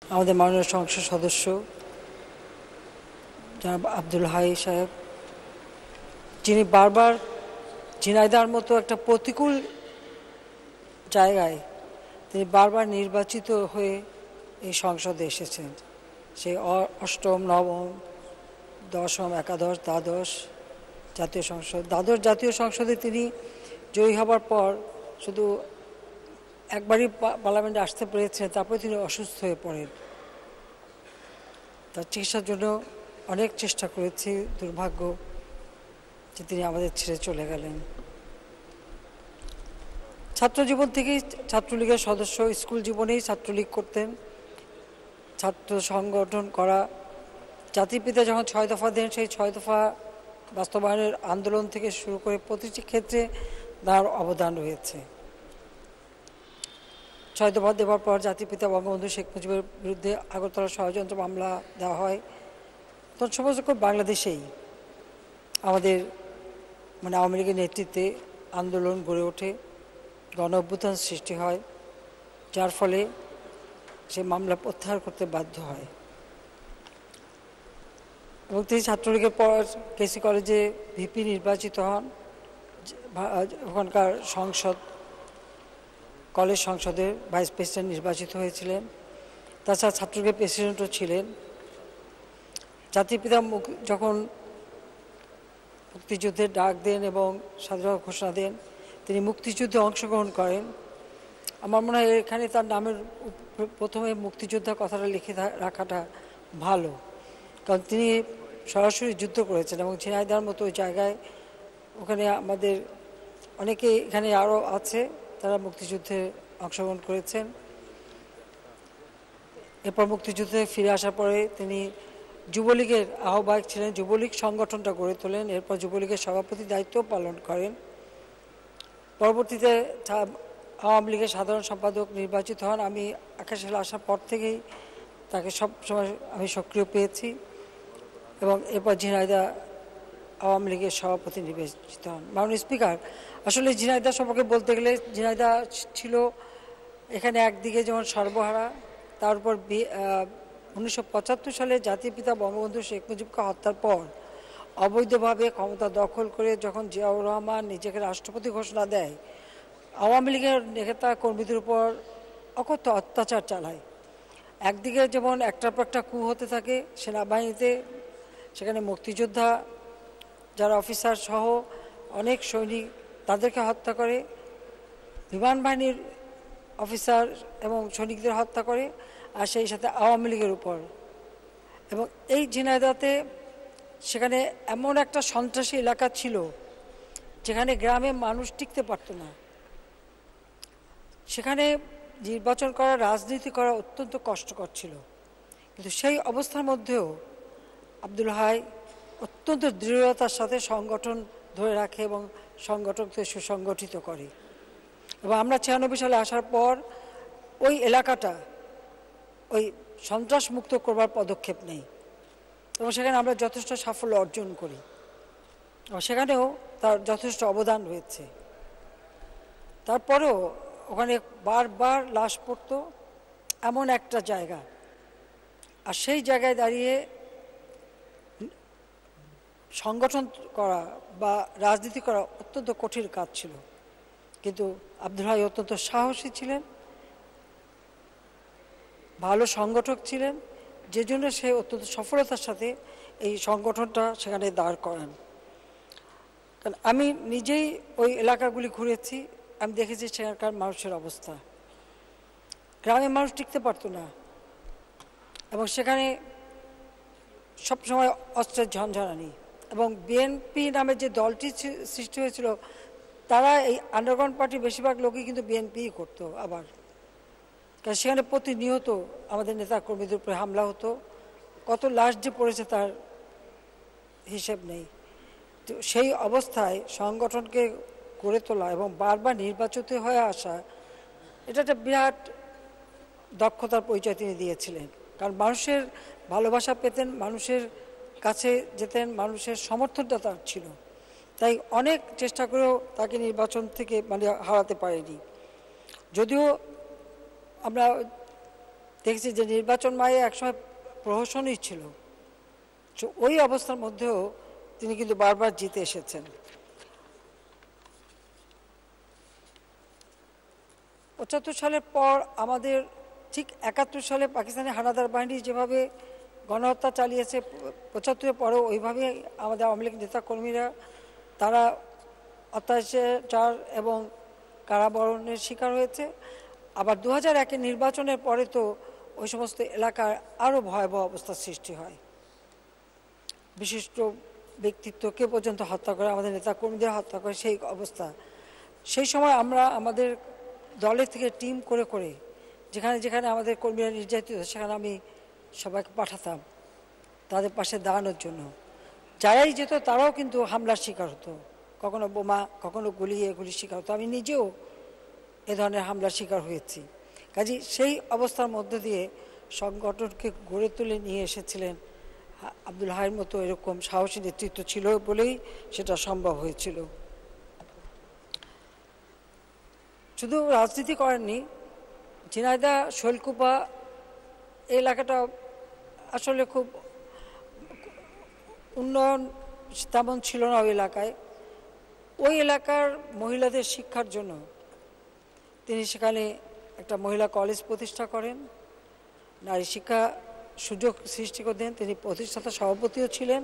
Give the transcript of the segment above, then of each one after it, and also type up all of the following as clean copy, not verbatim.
আমাদের মাননীয় সংসদ সদস্য জনাব আব্দুল হাই সাহেব, যিনি বারবার ঝিনাইদহের মতো একটা প্রতিকূল জায়গায় তিনি বারবার নির্বাচিত হয়ে এই সংসদে এসেছেন। সেই অষ্টম, নবম, দশম, একাদশ, দ্বাদশ জাতীয় সংসদ, দ্বাদশ জাতীয় সংসদে তিনি জয়ী হবার পর শুধু একবারই পার্লামেন্টে আসতে পেরেছেন, তারপরে তিনি অসুস্থ হয়ে পড়েন। তার চিকিৎসার জন্য অনেক চেষ্টা করেছি, দুর্ভাগ্য যে তিনি আমাদের ছেড়ে চলে গেলেন। ছাত্র জীবন থেকেই ছাত্রলীগের সদস্য, স্কুল জীবনেই ছাত্রলীগ করতেন, ছাত্র সংগঠন করা। জাতির পিতা যখন 6 দফা দেন, সেই 6 দফা বাস্তবায়নের আন্দোলন থেকে শুরু করে প্রতিটি ক্ষেত্রে তার অবদান রয়েছে। 6 দফা দেওয়ার পর জাতির পিতা বঙ্গবন্ধু শেখ মুজিবের বিরুদ্ধে আগরতলা ষড়যন্ত্র মামলা দেওয়া হয়। তখন সমস্ত বাংলাদেশেই আমাদের আওয়ামী লীগের নেতৃত্বে আন্দোলন গড়ে ওঠে, গণ অভ্যুত্থান সৃষ্টি হয়, যার ফলে সে মামলা প্রত্যাহার করতে বাধ্য হয় এবং তিনি ছাত্রলীগের পর কেসি কলেজে ভিপি নির্বাচিত হন। ওখানকার কলেজ সংসদের ভাইস প্রেসিডেন্ট নির্বাচিত হয়েছিলেন। তাছাড়া ছাত্রলীগের প্রেসিডেন্টও ছিলেন। জাতির পিতা যখন মুক্তিযুদ্ধের ডাক দেন এবং স্বাধীনতা ঘোষণা দেন, তিনি মুক্তিযুদ্ধে অংশগ্রহণ করেন। আমার মনে হয় এখানে তার নামের প্রথমে মুক্তিযোদ্ধা কথাটা লিখে রাখাটা ভালো, কারণ তিনি সরাসরি যুদ্ধ করেছেন এবং ঝিনাইদহের মতো ওই জায়গায়, ওখানে আমাদের অনেকে এখানে আরও আছে তারা মুক্তিযুদ্ধে অংশগ্রহণ করেছেন। এরপর মুক্তিযুদ্ধে ফিরে আসার পরে তিনি যুবলীগের আহ্বায়ক ছিলেন, যুবলীগ সংগঠনটা গড়ে তোলেন। এরপর যুবলীগের সভাপতির দায়িত্ব পালন করেন। পরবর্তীতে আওয়ামী লীগের সাধারণ সম্পাদক নির্বাচিত হন। আমি 81 সালে আসার পর থেকেই তাকে সব সময় আমি সক্রিয় পেয়েছি এবং এরপর ঝিনাইদহ আওয়ামী লীগের সভাপতি নির্বাচিত হন। মাননীয় স্পিকার, আসলে ঝিনাইদহ সম্পর্কে বলতে গেলে ঝিনাইদহ ছিল এখানে একদিকে যেমন সর্বহারা, তার উপর 1975 সালে জাতির পিতা বঙ্গবন্ধু শেখ মুজিবকে হত্যার পর অবৈধভাবে ক্ষমতা দখল করে যখন জিয়াউর রহমান নিজেকে রাষ্ট্রপতি ঘোষণা দেয়, আওয়ামী লীগের নেতা কর্মীদের উপর অকথ্য অত্যাচার চালায়। একদিকে যেমন একটার পর একটা কু হতে থাকে সেনাবাহিনীতে, সেখানে মুক্তিযোদ্ধা যারা অফিসার সহ অনেক সৈনিক তাদেরকে হত্যা করে, বিমান বাহিনীর অফিসার এবং সৈনিকদের হত্যা করে, আর সেই সাথে আওয়ামী লীগের উপর। এবং এই ঝিনাইদহতে সেখানে এমন একটা সন্ত্রাসী এলাকা ছিল যেখানে গ্রামে মানুষ টিকতে পারত না। সেখানে নির্বাচন করা, রাজনীতি করা অত্যন্ত কষ্টকর ছিল। কিন্তু সেই অবস্থার মধ্যেও আব্দুল হাই অত্যন্ত দৃঢ়তার সাথে সংগঠন ধরে রাখে এবং সংগঠনকে সুসংগঠিত করে। এবং আমরা 96 সালে আসার পর ওই এলাকাটা ওই সন্ত্রাস মুক্ত করবার পদক্ষেপ নেই এবং সেখানে আমরা যথেষ্ট সাফল্য অর্জন করি এবং সেখানেও তার যথেষ্ট অবদান রয়েছে। তারপরেও ওখানে বারবার লাশ পড়ত, এমন একটা জায়গা, আর সেই জায়গায় দাঁড়িয়ে সংগঠন করা বা রাজনীতি করা অত্যন্ত কঠিন কাজ ছিল। কিন্তু আব্দুল হাই অত্যন্ত সাহসী ছিলেন, ভালো সংগঠক ছিলেন, যে জন্য সে অত্যন্ত সফলতার সাথে এই সংগঠনটা সেখানে দাঁড় করান। কারণ আমি নিজেই ওই এলাকাগুলি ঘুরেছি, আমি দেখেছি সেখানকার মানুষের অবস্থা। গ্রামের মানুষ টিকতে পারত না এবং সেখানে সবসময় অস্ত্রের ঝনঝনানি। এবং বিএনপি নামে যে দলটি সৃষ্টি হয়েছিল, তারা এই আন্ডারগ্রাউন্ড পার্টির বেশিরভাগ লোকই কিন্তু বিএনপিই করতো। আবার কারণ সেখানে প্রতিনিয়ত আমাদের নেতা কর্মীদের উপরে হামলা হতো, কত লাশ যে পড়েছে তার হিসেব নেই। তো সেই অবস্থায় সংগঠনকে গড়ে তোলা এবং বারবার নির্বাচিত হয়ে আসা, এটা একটা বিরাট দক্ষতার পরিচয় তিনি দিয়েছিলেন। কারণ মানুষের ভালোবাসা পেতেন, মানুষের কাছে যেতেন, মানুষের সমর্থনটা তার ছিল। তাই অনেক চেষ্টা করেও তাকে নির্বাচন থেকে হারাতে পারেনি। যদিও আমরা দেখছি যে নির্বাচন মায়ে একসময় প্রহসনই ছিল, ওই অবস্থার মধ্যেও তিনি কিন্তু বারবার জিতে এসেছেন। ৭৫ সালের পর আমাদের ঠিক ৭১ সালে পাকিস্তানি হানাদার বাহিনী যেভাবে গণহত্যা চালিয়েছে, ৭৫ পরেও ওইভাবে আমাদের আওয়ামী লীগ নেতাকর্মীরা তারা অত্যাচার এবং কারাবরণের শিকার হয়েছে। আবার ২০০১-এর নির্বাচনের পরে তো ওই সমস্ত এলাকার আরও ভয়াবহ অবস্থার সৃষ্টি হয়। বিশিষ্ট ব্যক্তিত্বকে পর্যন্ত হত্যা করে, আমাদের নেতাকর্মীদের হত্যা করে, সেই অবস্থা। সেই সময় আমরা আমাদের দলের থেকে টিম করে করে যেখানে যেখানে আমাদের কর্মীরা নির্যাতিত সেখানে আমি সবাইকে পাঠাতাম তাদের পাশে দাঁড়ানোর জন্য। যারাই যেত তারাও কিন্তু হামলার শিকার হতো, কখনো বোমা, কখনো এগুলির শিকার হতো। আমি নিজেও এ ধরনের হামলার শিকার হয়েছি। কাজে সেই অবস্থার মধ্য দিয়ে সংগঠনকে গড়ে তুলে নিয়ে এসেছিলেন আব্দুল হাইয়ের মতো এরকম সাহসী নেতৃত্ব ছিল বলেই সেটা সম্ভব হয়েছিল। শুধু রাজনীতি করেননি, ঝিনাইদহ শৈলকুপা এই এলাকাটা আসলে খুব উন্নয়ন তেমন ছিল না ওই এলাকায়। ওই এলাকার মহিলাদের শিক্ষার জন্য তিনি সেখানে একটা মহিলা কলেজ প্রতিষ্ঠা করেন, নারী শিক্ষা সুযোগ সৃষ্টি করে দেন। তিনি প্রতিষ্ঠাতা সভাপতিও ছিলেন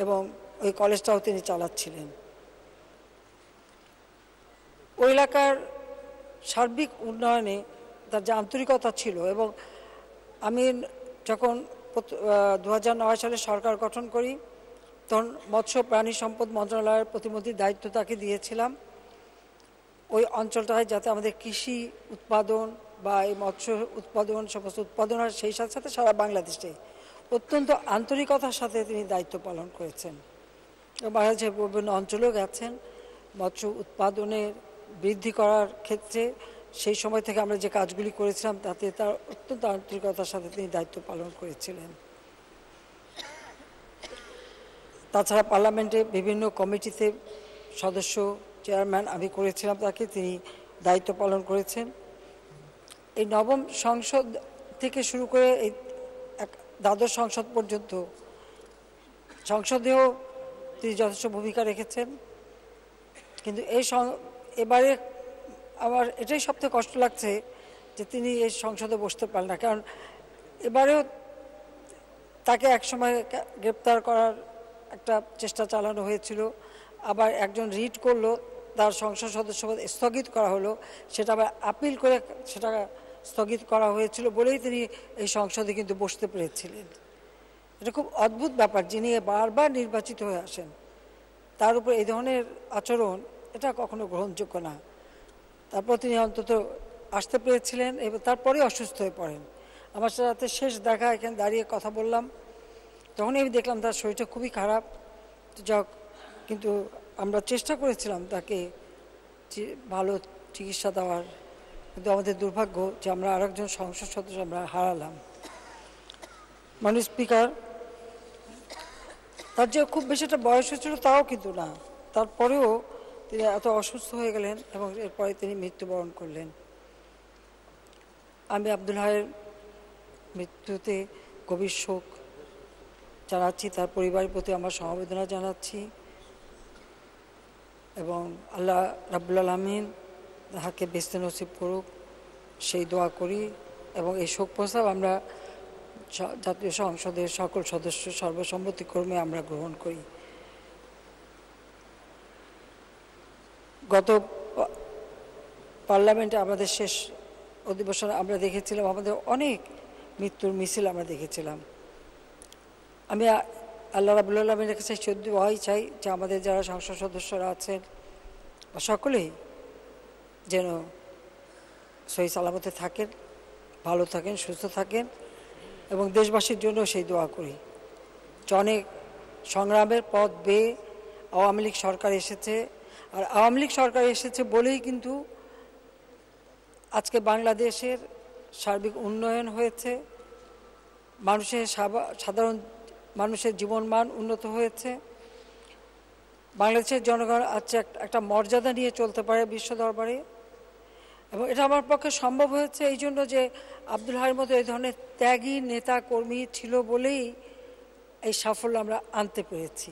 এবং ওই কলেজটাও তিনি চালাচ্ছিলেন। ওই এলাকার সার্বিক উন্নয়নে তার যে আন্তরিকতা ছিল, এবং আমি যখন ২০০৯ সালে সরকার গঠন করি তখন মৎস্য প্রাণী সম্পদ মন্ত্রণালয়ের প্রতিমন্ত্রীর দায়িত্ব তাকে দিয়েছিলাম ওই অঞ্চলটায় যাতে আমাদের কৃষি উৎপাদন বা এই মৎস্য উৎপাদন সমস্ত উৎপাদন হয়, সেই সাথে সাথে সারা বাংলাদেশে অত্যন্ত আন্তরিকতার সাথে তিনি দায়িত্ব পালন করেছেন। বাংলাদেশের বিভিন্ন অঞ্চলেও গেছেন মৎস্য উৎপাদনের বৃদ্ধি করার ক্ষেত্রে। সেই সময় থেকে আমরা যে কাজগুলি করেছিলাম তাতে তার অত্যন্ত আন্তরিকতার সাথে তিনি দায়িত্ব পালন করেছিলেন। তাছাড়া পার্লামেন্টে বিভিন্ন কমিটিতে সদস্য, চেয়ারম্যান আমি করেছিলাম তাকে, তিনি দায়িত্ব পালন করেছেন। এই নবম সংসদ থেকে শুরু করে এই দ্বাদশ সংসদ পর্যন্ত সংসদেও তিনি যথেষ্ট ভূমিকা রেখেছেন। কিন্তু এবারে আমার এটাই সবথেকে কষ্ট লাগছে যে তিনি এই সংসদে বসতে পারেন না, কারণ এবারেও তাকে একসময় গ্রেপ্তার করার একটা চেষ্টা চালানো হয়েছিল, আবার একজন রিট করলো, তার সংসদ সদস্যপদ স্থগিত করা হলো, সেটা আবার আপিল করে সেটা স্থগিত করা হয়েছিল বলেই তিনি এই সংসদে কিন্তু বসতে পেরেছিলেন। এটা খুব অদ্ভুত ব্যাপার, যিনি বারবার নির্বাচিত হয়ে আসেন তার উপর এই ধরনের আচরণ, এটা কখনো গ্রহণযোগ্য না। তারপর তিনি অন্তত আসতে পেরেছিলেন এবং তারপরে অসুস্থ হয়ে পড়েন। আমার সাথে শেষ দেখা, এখানে দাঁড়িয়ে কথা বললাম, তখনই আমি দেখলাম তার শরীরটা খুবই খারাপ। যাক, কিন্তু আমরা চেষ্টা করেছিলাম তাকে ভালো চিকিৎসা দেওয়ার, কিন্তু আমাদের দুর্ভাগ্য যে আমরা আরেকজন সংসদ সদস্য আমরা হারালাম। মাননীয় স্পিকার, তার যে খুব বেশি একটা বয়স হয়েছিল তাও কিন্তু না, তারপরেও তিনি এত অসুস্থ হয়ে গেলেন এবং এরপরে তিনি মৃত্যুবরণ করলেন। আমি আব্দুল হাইয়ের মৃত্যুতে গভীর শোক জানাচ্ছি, তার পরিবারের প্রতি আমার সমবেদনা জানাচ্ছি এবং আল্লাহ রাব্বুল আলামিন তাহাকে বেহেশত নসিব করুক সেই দোয়া করি। এবং এই শোক প্রস্তাব আমরা জাতীয় সংসদের সকল সদস্য সর্বসম্মতিক্রমে আমরা গ্রহণ করি। গত পার্লামেন্টে আমাদের শেষ অধিবেশনে আমরা দেখেছিলাম আমাদের অনেক মৃত্যুর মিছিল আমরা দেখেছিলাম। আমি আল্লাহ রাব্বুল আলামিনের কাছে দোয়াই চাই যে আমাদের যারা সংসদ সদস্যরা আছেন সকলেই যেন সহি সালামতে থাকেন, ভালো থাকেন, সুস্থ থাকেন, এবং দেশবাসীর জন্য সেই দোয়া করি যে অনেক সংগ্রামের পথ বেয়ে আওয়ামী লীগ সরকার এসেছে, আর আওয়ামী লীগ সরকার এসেছে বলেই কিন্তু আজকে বাংলাদেশের সার্বিক উন্নয়ন হয়েছে, সাধারণ মানুষের জীবনমান উন্নত হয়েছে, বাংলাদেশের জনগণ আজকে একটা মর্যাদা নিয়ে চলতে পারে বিশ্ব দরবারে, এবং এটা আমার পক্ষে সম্ভব হয়েছে এই জন্য যে আব্দুল হাইয়ের মতো এই ধরনের ত্যাগী নেতা কর্মী ছিল বলেই এই সাফল্য আমরা আনতে পেরেছি।